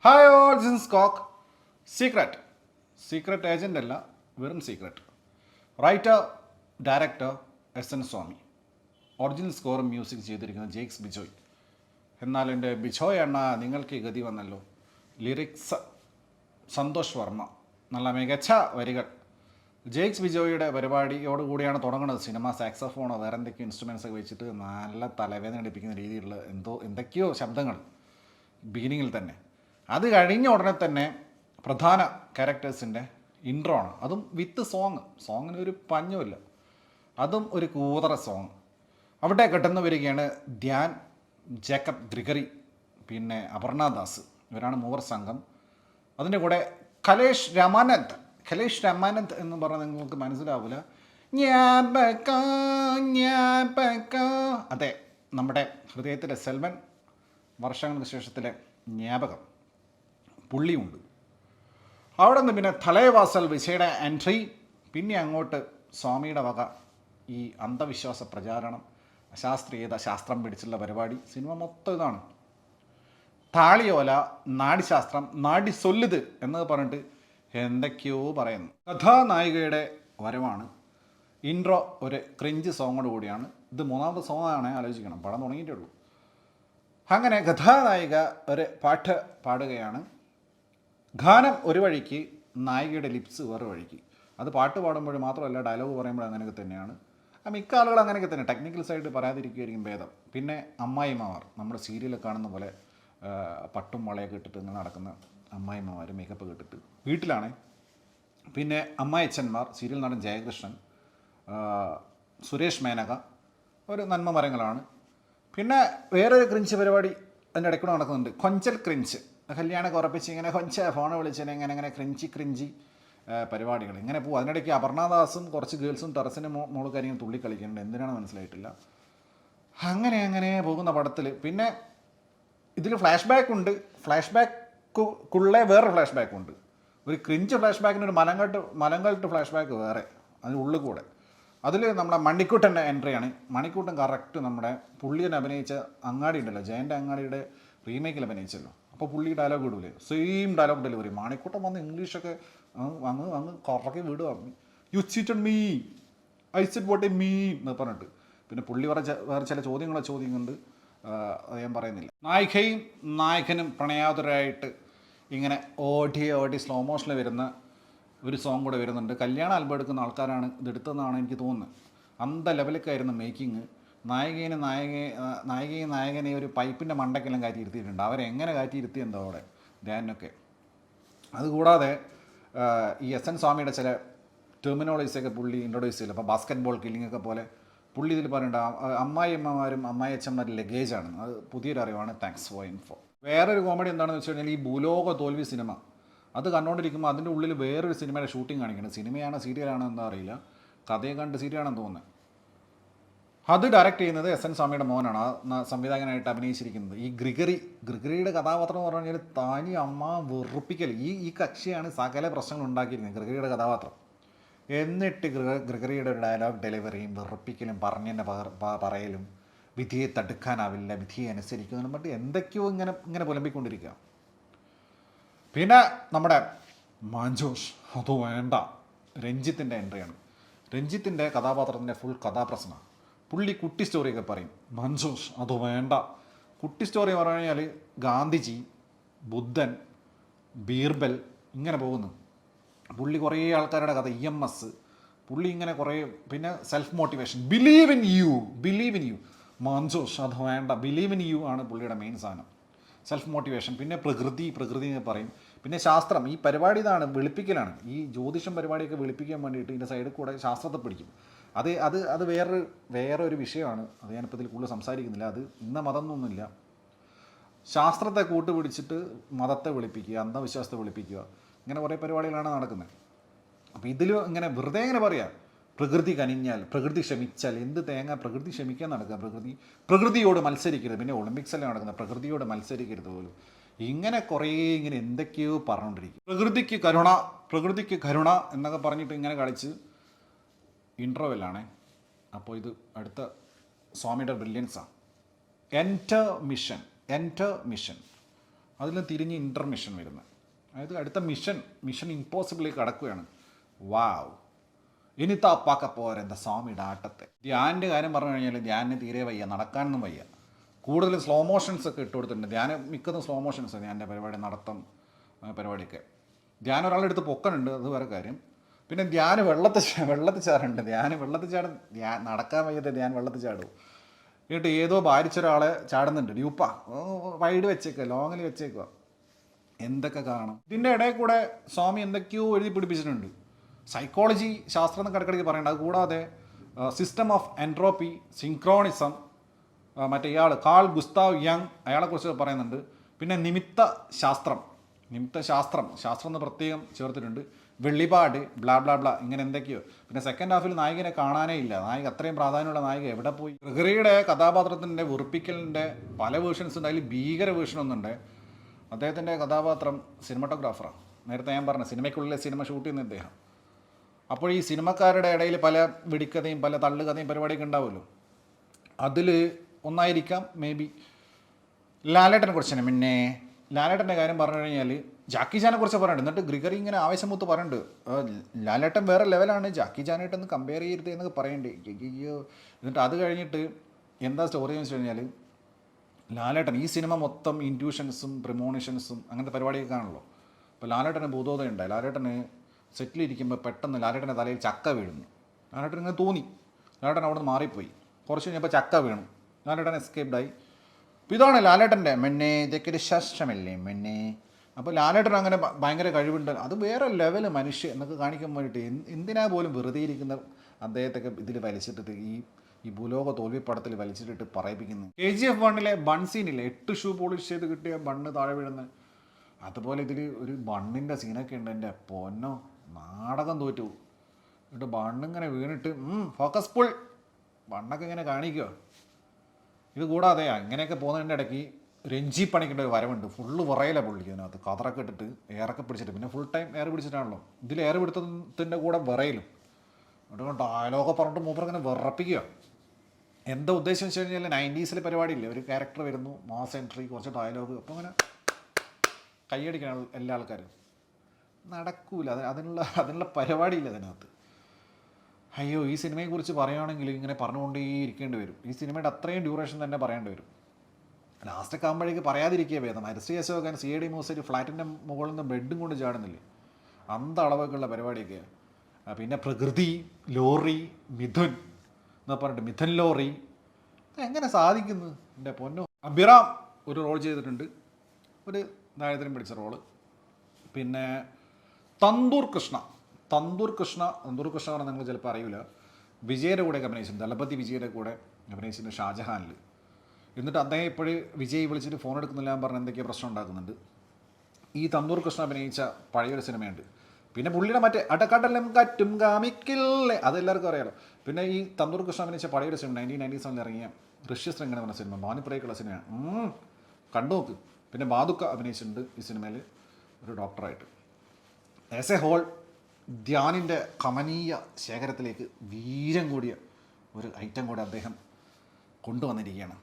Hi all this കോക്ക് secret agent അല്ല, വെറും secret. Writer director S N Swami. Original സ്കോറും മ്യൂസിക് ചെയ്തിരിക്കുന്നത് ജെയ്ക്സ് ബിജോയ്. എന്നാൽ എൻ്റെ ബിജോയ് അണ്ണ നിങ്ങൾക്ക് ഈ ഗതി വന്നല്ലോ. ലിറിക്സ് സന്തോഷ് വർമ്മ, നല്ല മികച്ച വരികൾ. ജെയ്ക്സ് ബിജോയുടെ പരിപാടിയോടുകൂടിയാണ് തുടങ്ങുന്നത്. സിനിമ, സാക്സഫോണോ വേറെ എന്തൊക്കെയോ ഇൻസ്ട്രുമെൻസ് ഒക്കെ വെച്ചിട്ട് നല്ല തലവേദന എടുപ്പിക്കുന്ന രീതിയിലുള്ള എന്തൊക്കെയോ ശബ്ദങ്ങൾ ബിഗിനിങ്ങിൽ തന്നെ. അത് കഴിഞ്ഞ ഉടനെ തന്നെ പ്രധാന ക്യാരക്ടേഴ്സിൻ്റെ ഇൻട്രോ ആണ്, അതും വിത്ത് സോങ്ങിന് ഒരു പഞ്ഞുമില്ല, അതും ഒരു കൂതറ സോങ്. അവിടെ കടന്നു വരികയാണ് ധ്യാൻ, ജേക്കബ് ഗ്രിഗറി, പിന്നെ അപർണ ദാസ്. ഇവരാണ് മൂവർ സംഘം. അതിൻ്റെ കൂടെ കലേഷ് രാമാനന്ദ് എന്ന് പറഞ്ഞാൽ നിങ്ങൾക്ക് മനസ്സിലാവില്ല. അതെ, നമ്മുടെ ഹൃദയത്തിലെ സെൽവൻ, വർഷങ്ങൾക്ക് ശേഷത്തിലെ ജ്ഞാപകം പുള്ളിയുണ്ട്. അവിടെ നിന്ന് പിന്നെ തലേവാസൽ വിജയുടെ എൻട്രി, പിന്നെ അങ്ങോട്ട് സ്വാമിയുടെ വക ഈ അന്ധവിശ്വാസ പ്രചാരണം, അശാസ്ത്രീയത, ശാസ്ത്രം പിടിച്ചുള്ള പരിപാടി. സിനിമ മൊത്തം ഇതാണ്. താളിയോല, നാഡിശാസ്ത്രം, നാഡി സൊല്ലുത് എന്ന് പറഞ്ഞിട്ട് എന്തൊക്കെയോ പറയുന്നു. കഥാനായികയുടെ വരവാണ്. ഇൻട്രോ ഒരു ക്രിഞ്ച് സോങ്ങോട് കൂടിയാണ്. ഇത് മൂന്നാമത്തെ സോങ്ങാണ്, ആലോചിക്കണം, പടം തുടങ്ങിയിട്ടേ ഉള്ളൂ. അങ്ങനെ കഥാനായിക ഒരു പാട്ട് പാടുകയാണ്. ഗാനം ഒരു വഴിക്ക്, നായികയുടെ ലിപ്സ് വേറെ വഴിക്ക്. അത് പാട്ട് പാടുമ്പോൾ മാത്രമല്ല, ഡയലോഗ് പറയുമ്പോൾ അങ്ങനെയൊക്കെ തന്നെയാണ്. മിക്ക ആളുകൾ അങ്ങനെയൊക്കെ തന്നെ, ടെക്നിക്കൽ സൈഡ് പറയാതിരിക്കുകയായിരിക്കും ഭേദം. പിന്നെ അമ്മായിമാർ, നമ്മുടെ സീരിയലിൽ കാണുന്ന പോലെ പട്ടും വളയൊക്കെ ഇട്ടിട്ട് ഇങ്ങനെ നടക്കുന്ന അമ്മായിമാർ, മേക്കപ്പ് ഇട്ടിട്ട് വീട്ടിലാണ്. പിന്നെ അമ്മായിച്ചന്മാർ, സീരിയൽ നടൻ ജയകൃഷ്ണൻ, സുരേഷ് മേനക, ഒരു നന്മ മരങ്ങളാണ്. പിന്നെ വേറൊരു ക്രിഞ്ച് പരിപാടി അതിൻ്റെ ഇടയ്ക്കൂടെ നടക്കുന്നുണ്ട്, കൊഞ്ചൽ ക്രിഞ്ച്. കല്യാണമൊക്കെ ഉറപ്പിച്ച് ഇങ്ങനെ ഫോൺ വിളിച്ചതിന് ഇങ്ങനെ ക്രിഞ്ചി പരിപാടികൾ ഇങ്ങനെ പോകും. അതിനിടയ്ക്ക് അപർണദാസും കുറച്ച് ഗേൾസും ടെറസിന് മുകളിൽ കാര്യങ്ങൾ തുള്ളിക്കളിക്കുന്നുണ്ട്. എന്തിനാണ് മനസ്സിലായിട്ടില്ല. അങ്ങനെ പോകുന്ന പടത്തിൽ പിന്നെ ഇതിൽ ഫ്ലാഷ് ബാക്ക് ഉണ്ട്. ഫ്ലാഷ് ബാക്കുള്ളേ വേറൊരു ഫ്ലാഷ് ബാക്ക് ഉണ്ട്. ഒരു ക്രിഞ്ച് ഫ്ലാഷ് ബാക്കിന് ഒരു മലങ്കൾട്ട് ഫ്ലാഷ് ബാക്ക് വേറെ, അതിനുള്ളിൽ കൂടെ. അതിൽ നമ്മുടെ മണിക്കൂട്ടൻ്റെ എൻട്രിയാണ്. മണിക്കൂട്ടൻ കറക്റ്റ് നമ്മുടെ പുള്ളിയെ അഭിനയിച്ച അങ്ങാടി ഉണ്ടല്ലോ, ജയൻ്റെ അങ്ങാടിയുടെ റീമേക്കിൽ അഭിനയിച്ചല്ലോ. അപ്പോൾ പുള്ളി ഡയലോഗ് വിടൂലേ, സെയിം ഡയലോഗ് ഡെലിവറി. മണിക്കൂട്ടൻ വന്ന് ഇംഗ്ലീഷൊക്കെ അങ്ങ് കറക്കി വിടുക. You cheated me, I said what I mean എന്ന് പറഞ്ഞിട്ട്. പിന്നെ പുള്ളി വേറെ ചില ചോദ്യങ്ങളുണ്ട്, അത് ഞാൻ പറയുന്നില്ല. നായികയും നായകനും പ്രണയാതുരായിട്ട് ഇങ്ങനെ ഓടി സ്ലോ മോഷനിൽ വരുന്ന ഒരു സോങ് കൂടെ വരുന്നുണ്ട്. കല്യാണ ആൽബം എടുക്കുന്ന ആൾക്കാരാണ് ഇതെടുത്തതെന്നാണ് എനിക്ക് തോന്നുന്നത്. അന്ത ലെവലൊക്കെയായിരുന്നു മേക്കിങ്. നായകനെ ഒരു പൈപ്പിൻ്റെ മണ്ടക്കെല്ലാം കാറ്റിയിരുത്തിയിട്ടുണ്ട്. അവരെങ്ങനെ കാറ്റിയിരുത്തിയെന്തോ അവിടെ ധ്യാനൊക്കെ. അതുകൂടാതെ ഈ എസ് എൻ സ്വാമിയുടെ ചില ടെർമിനോളജീസൊക്കെ പുള്ളി ഇൻട്രൊഡ്യൂസ് ചെയ്യില്ല. അപ്പോൾ ബാസ്കറ്റ് ബോൾ കില്ലിങ്ങൊക്കെ പോലെ പുള്ളി ഇതിൽ പറയുന്നുണ്ട്, അമ്മായിയമ്മമാരും അമ്മായിയച്ഛന്മാരും ലഗേജാണ്. അത് പുതിയൊരു അറിവാണ്. Thanks for info. വേറൊരു കോമഡി എന്താണെന്ന് വെച്ച് കഴിഞ്ഞാൽ, ഈ ഭൂലോക തോൽവി സിനിമ അത് കണ്ടുകൊണ്ടിരിക്കുമ്പോൾ അതിൻ്റെ ഉള്ളിൽ വേറൊരു സിനിമയുടെ ഷൂട്ടിംഗ് കാണിക്കുന്നത്. സിനിമയാണോ സീരിയലാണോ എന്താ അറിയില്ല, കഥയെ കണ്ട് സീരിയലാണെന്ന് തോന്നുന്നത്. അത് ഡയറക്റ്റ് ചെയ്യുന്നത് എസ് എൻ സ്വാമിയുടെ മോനാണ്, ആ സംവിധായകനായിട്ട് അഭിനയിച്ചിരിക്കുന്നത്. ഈ ഗ്രിഗറിയുടെ കഥാപാത്രം എന്ന് പറഞ്ഞു കഴിഞ്ഞാൽ താനി അമ്മ വെറുപ്പിക്കൽ. ഈ കക്ഷിയാണ് സകല പ്രശ്നങ്ങൾ ഉണ്ടാക്കിയിരിക്കുന്നത്, ഗ്രിഗറിയുടെ കഥാപാത്രം. എന്നിട്ട് ഗ്രിഗറിയുടെ ഒരു ഡയലോഗ് ഡെലിവറിയും വെറുപ്പിക്കലും പറഞ്ഞെന്നെ പറയലും, വിധിയെ തടുക്കാനാവില്ല, വിധിയെ അനുസരിക്കുന്നതിനും മറ്റും എന്തൊക്കെയോ ഇങ്ങനെ പുലമ്പിക്കൊണ്ടിരിക്കുക. പിന്നെ നമ്മുടെ മാഞ്ചോഷ്, അത് വേണ്ട, രഞ്ജിത്തിൻ്റെ എൻട്രിയാണ്. രഞ്ജിത്തിൻ്റെ കഥാപാത്രത്തിൻ്റെ ഫുൾ കഥാപ്രശ്നമാണ്. പുള്ളി കുട്ടി സ്റ്റോറിയൊക്കെ പറയും. മഞ്ജോഷ്, അത് വേണ്ട. കുട്ടി സ്റ്റോറി പറഞ്ഞു കഴിഞ്ഞാൽ ഗാന്ധിജി, ബുദ്ധൻ, ബീർബൽ, ഇങ്ങനെ പോകുന്നു. പുള്ളി കുറേ ആൾക്കാരുടെ കഥ, EMS, പുള്ളി ഇങ്ങനെ കുറേ. പിന്നെ self motivation, believe in you. Manjosh, അത് വേണ്ട. ബിലീവ് ഇൻ യു ആണ് പുള്ളിയുടെ മെയിൻ സാധനം, സെൽഫ് മോട്ടിവേഷൻ. പിന്നെ പ്രകൃതി എന്ന് പറയും. പിന്നെ ശാസ്ത്രം. ഈ പരിപാടി ഇതാണ്, വെളുപ്പിക്കലാണ്. ഈ ജ്യോതിഷം പരിപാടിയൊക്കെ വെളുപ്പിക്കാൻ വേണ്ടിയിട്ട് ഇതിൻ്റെ സൈഡിൽ കൂടെ ശാസ്ത്രത്തെ പിടിക്കും. അത് വേറൊരു വിഷയമാണ്. അത് ഞാനിപ്പോൾ ഇതിൽ കൂടുതൽ സംസാരിക്കുന്നില്ല. അത് ഇന്ന മതം എന്നൊന്നുമില്ല. ശാസ്ത്രത്തെ കൂട്ടുപിടിച്ചിട്ട് മതത്തെ വെളുപ്പിക്കുക, അന്ധവിശ്വാസത്തെ വെളുപ്പിക്കുക, ഇങ്ങനെ കുറേ പരിപാടികളാണ് നടക്കുന്നത്. അപ്പോൾ ഇതിൽ ഇങ്ങനെ വെറുതെ ഇങ്ങനെ പറയാം, പ്രകൃതി കനിഞ്ഞാൽ, പ്രകൃതി ക്ഷമിച്ചാൽ എന്ത് തേങ്ങ, പ്രകൃതി ക്ഷമിക്കാൻ നടക്കുക, പ്രകൃതിയോട് മത്സരിക്കരുത്. പിന്നെ ഒളിമ്പിക്സല്ലേ നടക്കുന്നത്, പ്രകൃതിയോട് മത്സരിക്കരുത് പോലും. ഇങ്ങനെ കുറേ എന്തൊക്കെയോ പറഞ്ഞുകൊണ്ടിരിക്കും. പ്രകൃതിക്ക് കരുണ എന്നൊക്കെ പറഞ്ഞിട്ട് ഇങ്ങനെ കളിച്ച് ഇൻട്രോവെല്ലാണ്. അപ്പോൾ ഇത് അടുത്ത സ്വാമിയുടെ ബ്രില്യൻസാണ്. Enter mission. അതിൽ തിരിഞ്ഞ് ഇൻ്റർമിഷൻ വരുന്നത്. അതായത് അടുത്ത മിഷൻ ഇമ്പോസിബിളിലേക്ക് കടക്കുകയാണ്. വാവ്, ഇനി താപ്പാക്ക പോരെ എന്താ സ്വാമിയുടെ ആട്ടത്തെ. ധ്യാനിൻ്റെ കാര്യം പറഞ്ഞു കഴിഞ്ഞാൽ ധ്യാനിന് തീരെ വയ്യ, നടക്കാനൊന്നും വയ്യ. കൂടുതൽ സ്ലോ മോഷൻസ് ഒക്കെ ഇട്ട് കൊടുത്തിട്ടുണ്ട്. ധ്യാനം മിക്കതും സ്ലോ മോഷൻസ് ധ്യാൻ്റെ പരിപാടി, നടത്തം പരിപാടിയൊക്കെ. ധ്യാനം ഒരാളുടെ അടുത്ത് പൊക്കനുണ്ട്, അത് വേറെ കാര്യം. പിന്നെ ധ്യാന് വെള്ളത്തിൽ ചാടുന്നുണ്ട്. ധ്യാന് വെള്ളത്തിൽ ചാടും, നടക്കാൻ വയ്യാതെ ധ്യാൻ വെള്ളത്തിൽ ചാടും. എന്നിട്ട് ഏതോ ഭാരിച്ച ഒരാളെ ചാടുന്നുണ്ട്. ഡ്യൂപ്പ വൈഡ് വെച്ചേക്കുക, ലോങ്ങിൽ വെച്ചേക്കുക. എന്തൊക്കെ കാണും. ഇതിൻ്റെ ഇടയിൽ കൂടെ സ്വാമി എന്തൊക്കെയോ എഴുതി പിടിപ്പിച്ചിട്ടുണ്ട്. സൈക്കോളജി ശാസ്ത്രം എന്നൊക്കെ ഇടയ്ക്കിടയ്ക്ക് പറയേണ്ടത്. അതുകൂടാതെ സിസ്റ്റം ഓഫ് എൻട്രോപ്പി, സിങ്ക്രോണിസം, മറ്റേ ഇയാൾ കാൾ ഗുസ്താവ് യങ്, അയാളെക്കുറിച്ച് പറയുന്നുണ്ട്. പിന്നെ നിമിത്ത ശാസ്ത്രം എന്ന് പ്രത്യേകം ചേർത്തിട്ടുണ്ട്. വെള്ളിപാട്, ബ്ലാ ബ്ലാ ബ്ലാ, ഇങ്ങനെ എന്തൊക്കെയോ. പിന്നെ സെക്കൻഡ് ഹാഫിൽ നായികനെ കാണാനേ ഇല്ല. നായിക അത്രയും പ്രാധാന്യമുള്ള നായിക എവിടെ പോയി? പ്രകൃതിയുടെ കഥാപാത്രത്തിൻ്റെ വെറുപ്പിക്കലിൻ്റെ പല വേർഷൻസ് ഉണ്ട്. അതിൽ ഭീകര വേർഷൻ ഒന്നുണ്ട്. അദ്ദേഹത്തിൻ്റെ കഥാപാത്രം സിനിമാറ്റോഗ്രാഫറാണ്. നേരത്തെ ഞാൻ പറഞ്ഞ സിനിമയ്ക്കുള്ളിലെ സിനിമ ഷൂട്ട് ചെയ്യുന്ന അദ്ദേഹം. അപ്പോൾ ഈ സിനിമക്കാരുടെ ഇടയിൽ പല വെടിക്കഥയും പല തള്ളുകഥയും പരിപാടിയൊക്കെ ഉണ്ടാവുമല്ലോ. അതിൽ ഒന്നായിരിക്കാം മേ ബി ലാലേട്ടനെ കുറിച്ച് തന്നെ. പിന്നെ ലാലേട്ടൻ്റെ കാര്യം പറഞ്ഞു കഴിഞ്ഞാൽ ജാക്കി ചാനെ കുറിച്ച് പറയുന്നുണ്ട്. എന്നിട്ട് ഗ്രിഗറി ഇങ്ങനെ ആവേശമൂത്ത് പറയുന്നുണ്ട്, ലാലേട്ടൻ വേറെ ലെവലാണ്, ജാക്കി ചാനായിട്ടൊന്ന് കമ്പയർ ചെയ്യരുത് എന്നൊക്കെ പറയുന്നുണ്ട്. അയ്യോ. എന്നിട്ട് അത് കഴിഞ്ഞിട്ട് എന്താ സ്റ്റോറി എന്ന് വെച്ച് കഴിഞ്ഞാൽ, ലാലേട്ടൻ ഈ സിനിമ മൊത്തം ഇൻറ്റ്യൂഷൻസും പ്രിമോണിഷൻസും അങ്ങനത്തെ പരിപാടിയൊക്കെ ആണല്ലോ. അപ്പോൾ ലാലേട്ടന് ഭൂതോദയം ഉണ്ടായി. ലാലേട്ടന് സെറ്റിലിരിക്കുമ്പോൾ പെട്ടെന്ന് ലാലേട്ടൻ്റെ തലയിൽ ചക്ക വീഴുന്നു. ലാലേട്ടൻ ഇങ്ങനെ തോന്നി. ലാലേട്ടൻ അവിടെ നിന്ന് മാറിപ്പോയി. കുറച്ച് കഴിഞ്ഞപ്പോൾ ചക്ക വീണു. ലാലേട്ടൻ എസ്കേപ്ഡായി. അപ്പോൾ ഇതാണ് ലാലേട്ടൻ്റെ മെന്നെ, ഇതൊക്കെ ഒരു ശാസ്ത്രമല്ലേ മെന്നെ. അപ്പോൾ ലാലേട്ടൻ അങ്ങനെ ഭയങ്കര കഴിവുണ്ട്. അത് വേറെ ലെവൽ മനുഷ്യ എന്നൊക്കെ കാണിക്കാൻ വേണ്ടിയിട്ട് എന്തിനാ പോലും വെറുതെ ഇരിക്കുന്ന അദ്ദേഹത്തൊക്കെ ഇതിൽ വലിച്ചിട്ട് ഈ ഭൂലോക തോൽവിപ്പടത്തിൽ വലിച്ചിട്ടിട്ട് പറയിപ്പിക്കുന്നു. KGF 1 ബൺസീനില്ലേ, 8 ഷൂ പോളിഷ് ചെയ്ത് കിട്ടിയ ബണ്ണ് താഴെ വീഴുന്നത്. അതുപോലെ ഇതിൽ ഒരു ബണ്ണിൻ്റെ സീനൊക്കെ ഉണ്ട്. എൻ്റെ പൊന്നോ, നാടകം തോറ്റു. എന്നിട്ട് ബണ്ണിങ്ങനെ വീണിട്ട് ഫോക്കസ് പുൾ ബണ്ണൊക്കെ ഇങ്ങനെ കാണിക്കുക. ഇത് കൂടാതെ അങ്ങനെയൊക്കെ പോകുന്നതിൻ്റെ ഇടയ്ക്ക് രഞ്ജി പണിക്കേണ്ട ഒരു വരവുണ്ട്. ഫുള്ള് വിറയില പുള്ളിക്ക് അതിനകത്ത്. കതറൊക്കെ ഇട്ടിട്ട് എയറൊക്കെ പിടിച്ചിട്ട്, പിന്നെ ഫുൾ ടൈം എയർ പിടിച്ചിട്ടാണല്ലോ. ഇതിൽ എയർ പിടുത്തത്തിൻ്റെ കൂടെ വിറയിലും. അതുകൊണ്ട് ഡയലോഗൊക്കെ പറഞ്ഞിട്ട് മൂപ്പർ ഇങ്ങനെ വിറപ്പിക്കുക. എന്താ ഉദ്ദേശം വെച്ച് കഴിഞ്ഞാൽ 90s പരിപാടിയില്ലേ, ഒരു ക്യാരക്ടർ വരുന്നു, മാസ് എൻട്രി, കുറച്ച് ഡയലോഗ്, അപ്പോൾ അങ്ങനെ കൈയടിക്കണം എല്ലാ ആൾക്കാരും. നടക്കൂല, അതിനുള്ള പരിപാടിയില്ല അതിനകത്ത്. അയ്യോ, ഈ സിനിമയെക്കുറിച്ച് പറയുകയാണെങ്കിൽ ഇങ്ങനെ പറഞ്ഞുകൊണ്ടേ ഇരിക്കേണ്ടി വരും. ഈ സിനിമയുടെ അത്രയും ഡ്യൂറേഷൻ തന്നെ പറയേണ്ടി വരും. ലാസ്റ്റൊക്കെ ആകുമ്പോഴേക്ക് പറയാതിരിക്കുക ഭേദം. ഹരിശ്രീ അശോകൻ CID മൂസൊരു ഫ്ലാറ്റിൻ്റെ മുകളിൽ നിന്ന് ബെഡും കൊണ്ട് ചാടുന്നില്ലേ, അന്ത അളവൊക്കെയുള്ള പരിപാടിയൊക്കെ. പിന്നെ പ്രകൃതി, ലോറി, മിഥുൻ എന്ന് പറഞ്ഞിട്ട് മിഥുൻ ലോറി, എങ്ങനെ സാധിക്കുന്നു എൻ്റെ പൊന്നോ. അഭിറാം ഒരു റോൾ ചെയ്തിട്ടുണ്ട്, ഒരു ദാരിദ്ര്യം പിടിച്ച റോള്. പിന്നെ തന്തൂർ കൃഷ്ണ പറഞ്ഞാൽ നിങ്ങൾ ചിലപ്പോൾ അറിയില്ല, വിജയുടെ കൂടെ അഭിനയിച്ചിട്ടുണ്ട്. ദളപതി വിജയുടെ കൂടെ അഭിനയിച്ചിട്ടുണ്ട് ഷാജഹാനിൽ. എന്നിട്ട് അദ്ദേഹം ഇപ്പോഴും വിജയ് വിളിച്ചിട്ട് ഫോൺ എടുക്കുന്നില്ല എന്ന് പറഞ്ഞ് എന്തൊക്കെയോ പ്രശ്നം ഉണ്ടാക്കുന്നുണ്ട്. ഈ തന്തൂർ കൃഷ്ണ അഭിനയിച്ച പഴയൊരു സിനിമയുണ്ട്. പിന്നെ പുള്ളിയുടെ മറ്റേ അടക്കടലും കാറ്റും കാമിക്കില്ലേ, അതെല്ലാവർക്കും അറിയാലോ. പിന്നെ ഈ തന്തൂർ കൃഷ്ണ അഭിനയിച്ച പഴയൊരു സിനിമ 1997 ഇറങ്ങിയ ഋഷ്യശൃംഖല എന്ന സിനിമ, മാനിപ്പുറയ്ക്കുള്ള സിനിമയാണ്, കണ്ടു നോക്ക്. പിന്നെ ബാദുക്ക അഭിനയിച്ചിട്ടുണ്ട് ഈ സിനിമയിൽ ഒരു ഡോക്ടറായിട്ട്. ആസ് എ ഹോൾ ധ്യാനിൻ്റെ കമനീയ ശേഖരത്തിലേക്ക് വീര്യം കൂടിയ ഒരു ഐറ്റം കൂടെ അദ്ദേഹം കൊണ്ടുവന്നിരിക്കുകയാണ്.